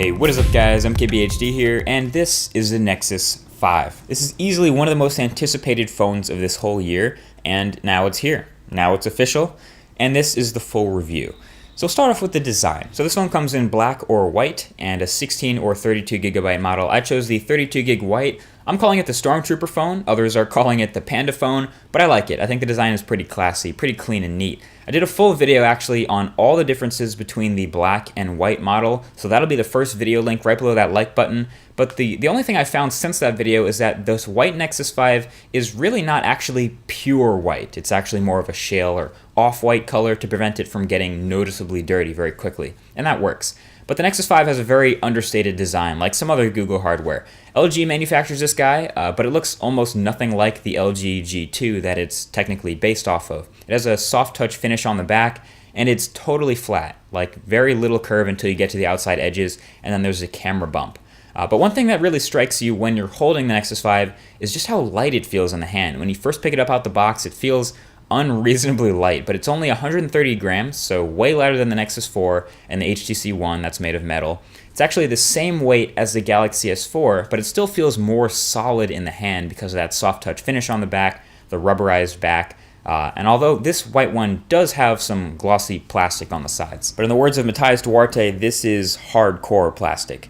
Hey, what is up guys, MKBHD here, and this is the Nexus 5. This is easily one of the most anticipated phones of this whole year, and now it's here. Now it's official, and this is the full review. So we'll start off with the design. So this phone comes in black or white, and a 16 or 32 gigabyte model. I chose the 32 gig white. I'm calling it the Stormtrooper phone, others are calling it the Panda phone, but I like it. I think the design is pretty classy, pretty clean and neat. I did a full video actually on all the differences between the black and white model, so that'll be the first video link right below that like button. But the only thing I found since that video is that this white Nexus 5 is really not actually pure white. It's actually more of a shale or off-white color to prevent it from getting noticeably dirty very quickly, and that works. But the Nexus 5 has a very understated design, like some other Google hardware. LG manufactures this guy, but it looks almost nothing like the LG G2 that it's technically based off of. It has a soft touch finish on the back, and it's totally flat, like very little curve until you get to the outside edges, and then there's a camera bump. But one thing that really strikes you when you're holding the Nexus 5 is just how light it feels in the hand. When you first pick it up out the box, it feels unreasonably light, but it's only 130 grams, so way lighter than the Nexus 4 and the HTC One that's made of metal. It's actually the same weight as the Galaxy S4, but it still feels more solid in the hand because of that soft touch finish on the back, the rubberized back, and although this white one does have some glossy plastic on the sides. But in the words of Matthias Duarte, this is hardcore plastic.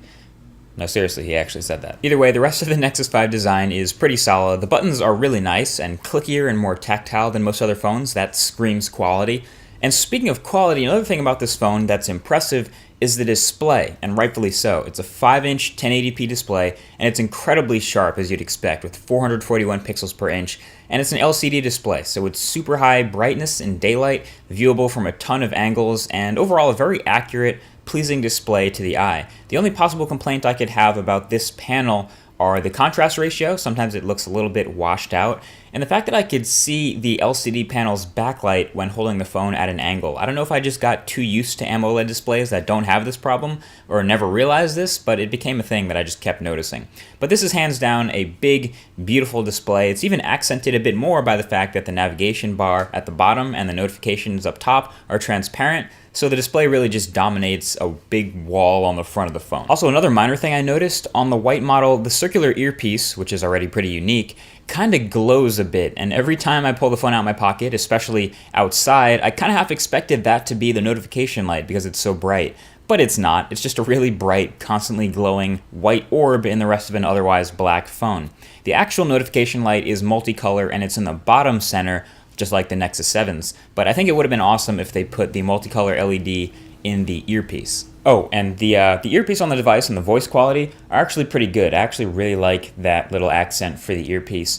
No, seriously, he actually said that. Either way, the rest of the Nexus 5 design is pretty solid. The buttons are really nice and clickier and more tactile than most other phones. That screams quality. And speaking of quality, another thing about this phone that's impressive is the display, and rightfully so. It's a 5-inch 1080p display, and it's incredibly sharp as you'd expect with 441 pixels per inch, and it's an LCD display, so it's super high brightness in daylight, viewable from a ton of angles, and overall a very accurate, pleasing display to the eye. The only possible complaint I could have about this panel are the contrast ratio. Sometimes it looks a little bit washed out, and the fact that I could see the LCD panel's backlight when holding the phone at an angle. I don't know if I just got too used to AMOLED displays that don't have this problem or never realized this, but it became a thing that I just kept noticing. But this is hands down a big, beautiful display. It's even accented a bit more by the fact that the navigation bar at the bottom and the notifications up top are transparent, so the display really just dominates a big wall on the front of the phone. Also, another minor thing I noticed, on the white model, the circular earpiece, which is already pretty unique, kind of glows a bit, and every time I pull the phone out of my pocket, especially outside, I kind of half expected that to be the notification light because it's so bright. But it's not. It's just a really bright, constantly glowing white orb in the rest of an otherwise black phone. The actual notification light is multicolor, and it's in the bottom center, just like the Nexus 7's, but I think it would have been awesome if they put the multicolor LED in the earpiece. Oh, and the earpiece on the device and the voice quality are actually pretty good. I actually really like that little accent for the earpiece.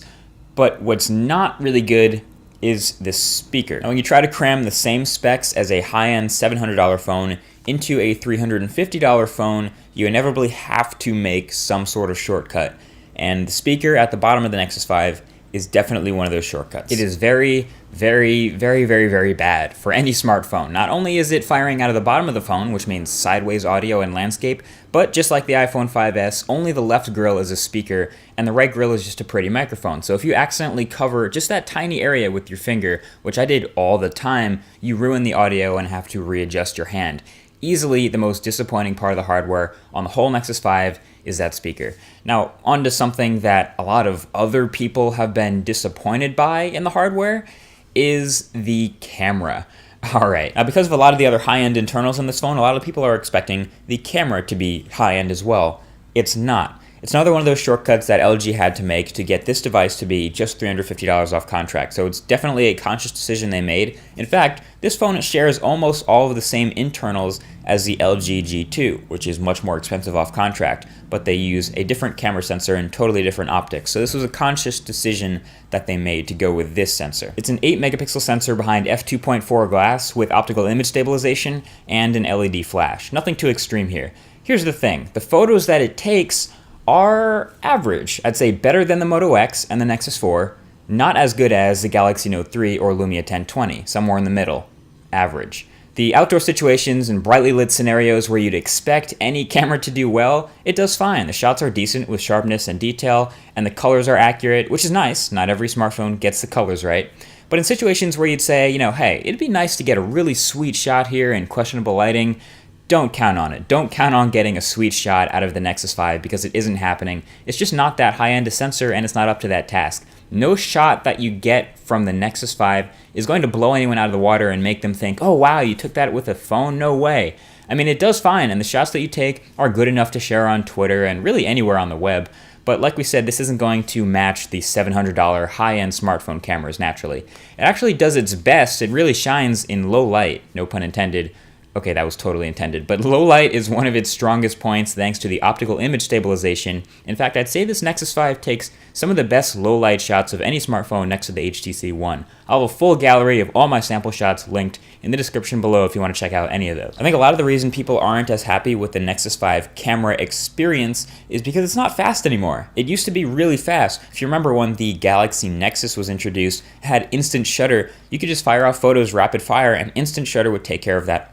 But what's not really good is the speaker. Now, when you try to cram the same specs as a high-end $700 phone into a $350 phone, you inevitably have to make some sort of shortcut. And the speaker at the bottom of the Nexus 5 is definitely one of those shortcuts. It is very, very, very, very, very bad for any smartphone. Not only is it firing out of the bottom of the phone, which means sideways audio and landscape, but just like the iPhone 5S, only the left grill is a speaker, and the right grill is just a pretty microphone. So if you accidentally cover just that tiny area with your finger, which I did all the time, you ruin the audio and have to readjust your hand. Easily the most disappointing part of the hardware on the whole Nexus 5 is that speaker. Now, on to something that a lot of other people have been disappointed by in the hardware is the camera. Alright, now because of a lot of the other high-end internals in this phone, a lot of people are expecting the camera to be high-end as well. It's not. It's another one of those shortcuts that LG had to make to get this device to be just $350 off contract, so it's definitely a conscious decision they made. In fact, this phone shares almost all of the same internals as the LG G2, which is much more expensive off contract, but they use a different camera sensor and totally different optics, so this was a conscious decision that they made to go with this sensor. It's an 8 megapixel sensor behind f2.4 glass with optical image stabilization and an LED flash. Nothing too extreme here. Here's the thing, the photos that it takes are average. I'd say better than the Moto X and the Nexus 4, not as good as the Galaxy Note 3 or Lumia 1020, somewhere in the middle. Average. The outdoor situations and brightly lit scenarios where you'd expect any camera to do well, it does fine. The shots are decent with sharpness and detail, and the colors are accurate, which is nice. Not every smartphone gets the colors right. But in situations where you'd say, hey, it'd be nice to get a really sweet shot here in questionable lighting, don't count on it. Don't count on getting a sweet shot out of the Nexus 5 because it isn't happening. It's just not that high-end a sensor, and it's not up to that task. No shot that you get from the Nexus 5 is going to blow anyone out of the water and make them think, oh wow, you took that with a phone? No way. I mean, it does fine, and the shots that you take are good enough to share on Twitter and really anywhere on the web. But like we said, this isn't going to match the $700 high-end smartphone cameras naturally. It actually does its best. It really shines in low light, no pun intended. Okay, that was totally intended. But low light is one of its strongest points thanks to the optical image stabilization. In fact, I'd say this Nexus 5 takes some of the best low light shots of any smartphone next to the HTC One. I'll have a full gallery of all my sample shots linked in the description below if you want to check out any of those. I think a lot of the reason people aren't as happy with the Nexus 5 camera experience is because it's not fast anymore. It used to be really fast. If you remember when the Galaxy Nexus was introduced, it had instant shutter. You could just fire off photos rapid fire and instant shutter would take care of that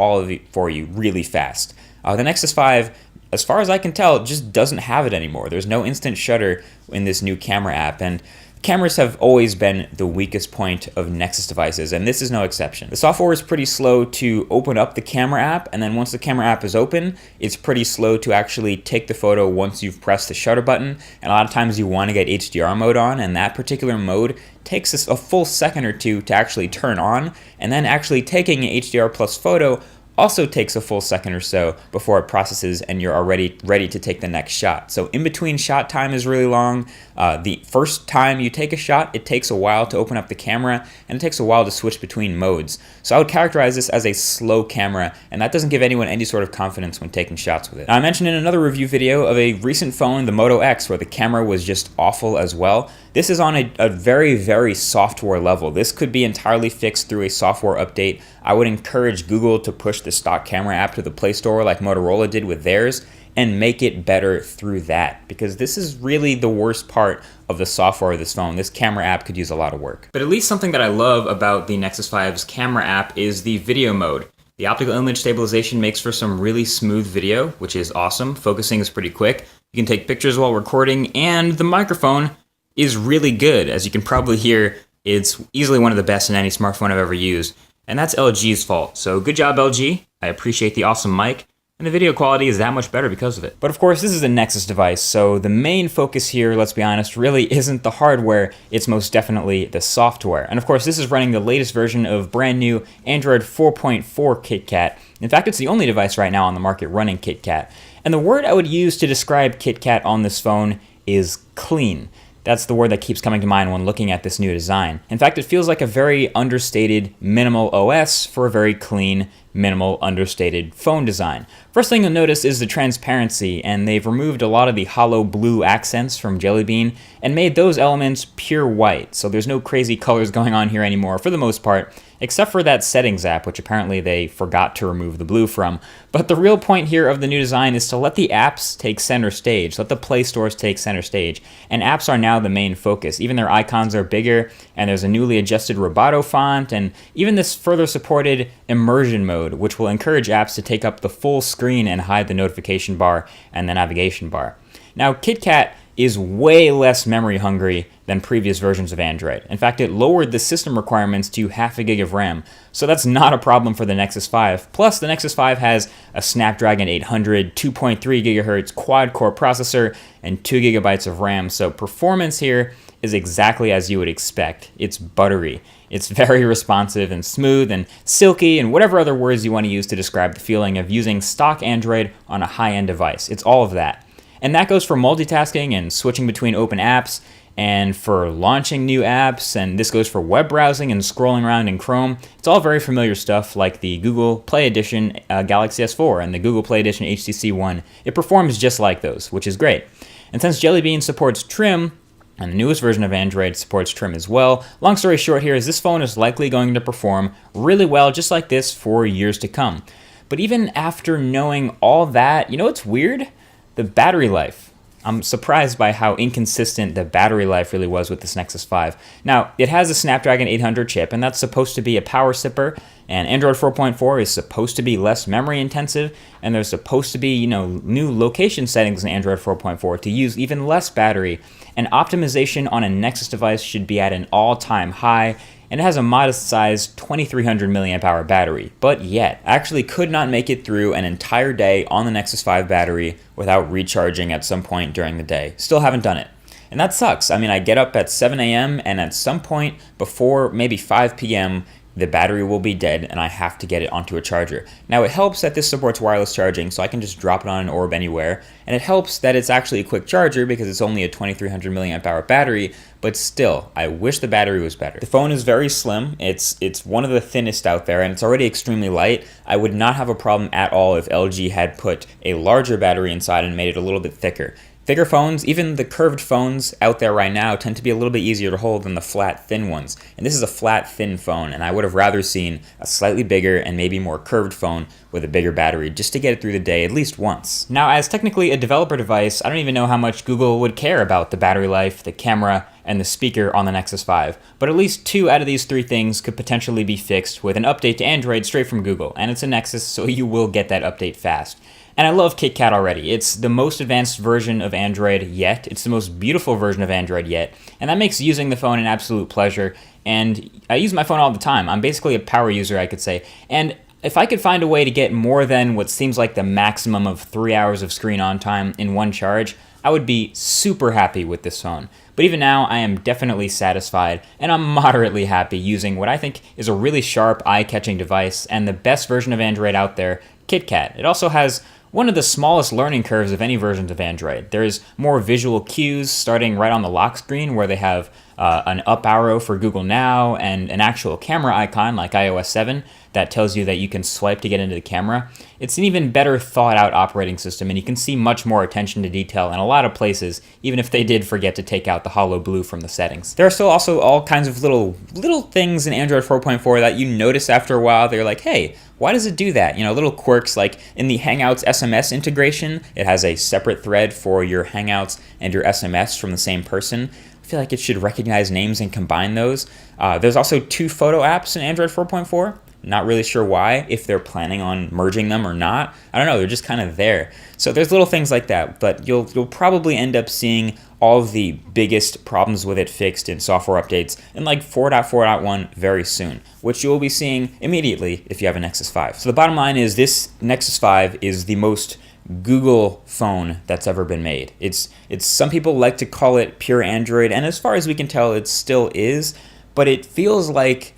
for you really fast. The Nexus 5, as far as I can tell, just doesn't have it anymore. There's no instant shutter in this new camera app, and cameras have always been the weakest point of Nexus devices, and this is no exception. The software is pretty slow to open up the camera app, and then once the camera app is open, it's pretty slow to actually take the photo once you've pressed the shutter button. And a lot of times you want to get HDR mode on, and that particular mode takes a full second or two to actually turn on, and then actually taking an HDR plus photo also takes a full second or so before it processes and you're already ready to take the next shot. So in between shot time is really long. The first time you take a shot, it takes a while to open up the camera and it takes a while to switch between modes. So I would characterize this as a slow camera, and that doesn't give anyone any sort of confidence when taking shots with it. Now, I mentioned in another review video of a recent phone, the Moto X, where the camera was just awful as well. This is on a very, very software level. This could be entirely fixed through a software update. I would encourage Google to push the stock camera app to the Play Store like Motorola did with theirs and make it better through that, because this is really the worst part of the software of this phone. This camera app could use a lot of work. But at least something that I love about the Nexus 5's camera app is the video mode. The optical image stabilization makes for some really smooth video, which is awesome. Focusing is pretty quick. You can take pictures while recording, and the microphone is really good. As you can probably hear, it's easily one of the best in any smartphone I've ever used. And that's LG's fault. So good job, LG. I appreciate the awesome mic. And the video quality is that much better because of it. But of course, this is a Nexus device, so the main focus here, let's be honest, really isn't the hardware, it's most definitely the software. And of course, this is running the latest version of brand new Android 4.4 KitKat. In fact, it's the only device right now on the market running KitKat. And the word I would use to describe KitKat on this phone is clean. That's the word that keeps coming to mind when looking at this new design. In fact, it feels like a very understated, minimal OS for a very clean, minimal, understated phone design. First thing you'll notice is the transparency, and they've removed a lot of the hollow blue accents from Jelly Bean and made those elements pure white, so there's no crazy colors going on here anymore for the most part, except for that settings app, which apparently they forgot to remove the blue from. But the real point here of the new design is to let the apps take center stage, let the Play Stores take center stage, and apps are now the main focus. Even their icons are bigger, and there's a newly adjusted Roboto font, and even this further supported immersion mode, which will encourage apps to take up the full screen and hide the notification bar and the navigation bar. Now, KitKat is way less memory hungry than previous versions of Android. In fact, it lowered the system requirements to half a gig of RAM, so that's not a problem for the Nexus 5. Plus, the Nexus 5 has a Snapdragon 800 2.3 GHz quad-core processor and 2 GB of RAM, so performance here is exactly as you would expect. It's buttery. It's very responsive and smooth and silky and whatever other words you want to use to describe the feeling of using stock Android on a high-end device. It's all of that. And that goes for multitasking and switching between open apps, and for launching new apps, and this goes for web browsing and scrolling around in Chrome. It's all very familiar stuff like the Google Play Edition Galaxy S4 and the Google Play Edition HTC One. It performs just like those, which is great. And since Jelly Bean supports Trim, and the newest version of Android supports Trim as well, long story short here is this phone is likely going to perform really well just like this for years to come. But even after knowing all that, you know what's weird? The battery life. I'm surprised by how inconsistent the battery life really was with this Nexus 5. Now, it has a Snapdragon 800 chip, and that's supposed to be a power sipper, and Android 4.4 is supposed to be less memory intensive, and there's supposed to be, new location settings in Android 4.4 to use even less battery, and optimization on a Nexus device should be at an all-time high. and it has a modest-sized 2300 milliamp hour battery, but yet actually could not make it through an entire day on the Nexus 5 battery without recharging at some point during the day. Still haven't done it. And that sucks. I mean, I get up at 7 a.m. and at some point before maybe 5 p.m., the battery will be dead and I have to get it onto a charger. Now it helps that this supports wireless charging, so I can just drop it on an orb anywhere, and it helps that it's actually a quick charger because it's only a 2300 milliamp hour battery, but still, I wish the battery was better. The phone is very slim, it's one of the thinnest out there, and it's already extremely light. I would not have a problem at all if LG had put a larger battery inside and made it a little bit thicker. Thicker phones, even the curved phones out there right now, tend to be a little bit easier to hold than the flat, thin ones. And this is a flat, thin phone, and I would have rather seen a slightly bigger and maybe more curved phone with a bigger battery just to get it through the day at least once. Now, as technically a developer device, I don't even know how much Google would care about the battery life, the camera, and the speaker on the Nexus 5. But at least 2 out of these 3 things could potentially be fixed with an update to Android straight from Google. And it's a Nexus, so you will get that update fast. And I love KitKat already. It's the most advanced version of Android yet. It's the most beautiful version of Android yet. And that makes using the phone an absolute pleasure. And I use my phone all the time. I'm basically a power user, I could say. And if I could find a way to get more than what seems like the maximum of 3 hours of screen on time in one charge, I would be super happy with this phone. But even now, I am definitely satisfied, and I'm moderately happy using what I think is a really sharp, eye-catching device and the best version of Android out there, KitKat. It also has one of the smallest learning curves of any versions of Android. There's more visual cues starting right on the lock screen where they have an up arrow for Google Now and an actual camera icon like iOS 7 that tells you that you can swipe to get into the camera. It's an even better thought out operating system, and you can see much more attention to detail in a lot of places, even if they did forget to take out the hollow blue from the settings. There are still also all kinds of little things in Android 4.4 that you notice after a while. They're like, hey, why does it do that? You know, little quirks like in the Hangouts SMS integration, it has a separate thread for your Hangouts and your SMS from the same person. I feel like it should recognize names and combine those. There's also 2 photo apps in Android 4.4. Not really sure why, if they're planning on merging them or not. I don't know, they're just kind of there. So there's little things like that, but you'll probably end up seeing all of the biggest problems with it fixed in software updates in like 4.4.1 very soon, which you'll be seeing immediately if you have a Nexus 5. So the bottom line is this Nexus 5 is the most Google phone that's ever been made. It's some people like to call it pure Android, and as far as we can tell, it still is, but it feels like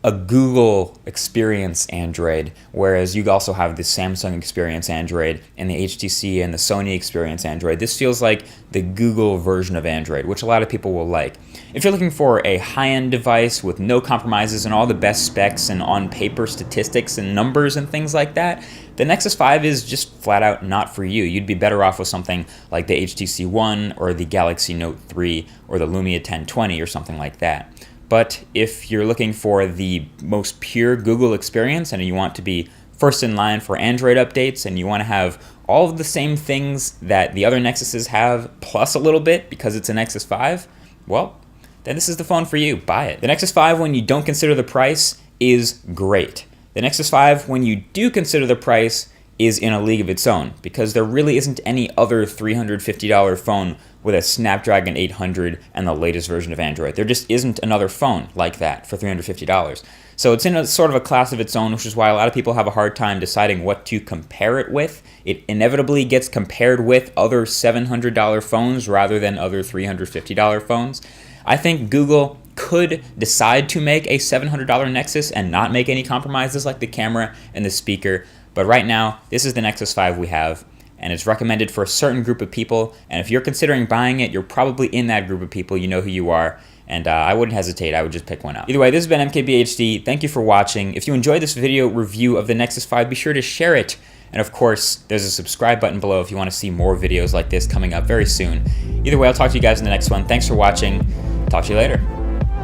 a Google experience Android, whereas you also have the Samsung experience Android and the HTC and the Sony experience Android. This feels like the Google version of Android, which a lot of people will like. If you're looking for a high-end device with no compromises and all the best specs and on-paper statistics and numbers and things like that, the Nexus 5 is just flat out not for you. You'd be better off with something like the HTC One or the Galaxy Note 3 or the Lumia 1020 or something like that. But if you're looking for the most pure Google experience and you want to be first in line for Android updates and you want to have all of the same things that the other Nexuses have plus a little bit because it's a Nexus 5, well, then this is the phone for you. Buy it. The Nexus 5, when you don't consider the price, is great. The Nexus 5, when you do consider the price, is in a league of its own because there really isn't any other $350 phone with a Snapdragon 800 and the latest version of Android. There just isn't another phone like that for $350. So it's in a sort of a class of its own, which is why a lot of people have a hard time deciding what to compare it with. It inevitably gets compared with other $700 phones rather than other $350 phones. I think Google could decide to make a $700 Nexus and not make any compromises like the camera and the speaker. But right now, this is the Nexus 5 we have, and it's recommended for a certain group of people. And if you're considering buying it, you're probably in that group of people. You know who you are. And I wouldn't hesitate. I would just pick one up. Either way, this has been MKBHD. Thank you for watching. If you enjoyed this video review of the Nexus 5, be sure to share it. And of course, there's a subscribe button below if you want to see more videos like this coming up very soon. Either way, I'll talk to you guys in the next one. Thanks for watching. Talk to you later.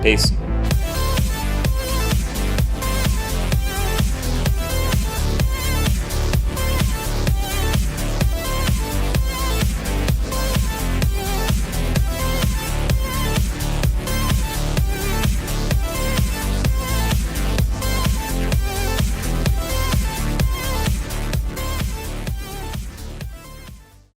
Peace.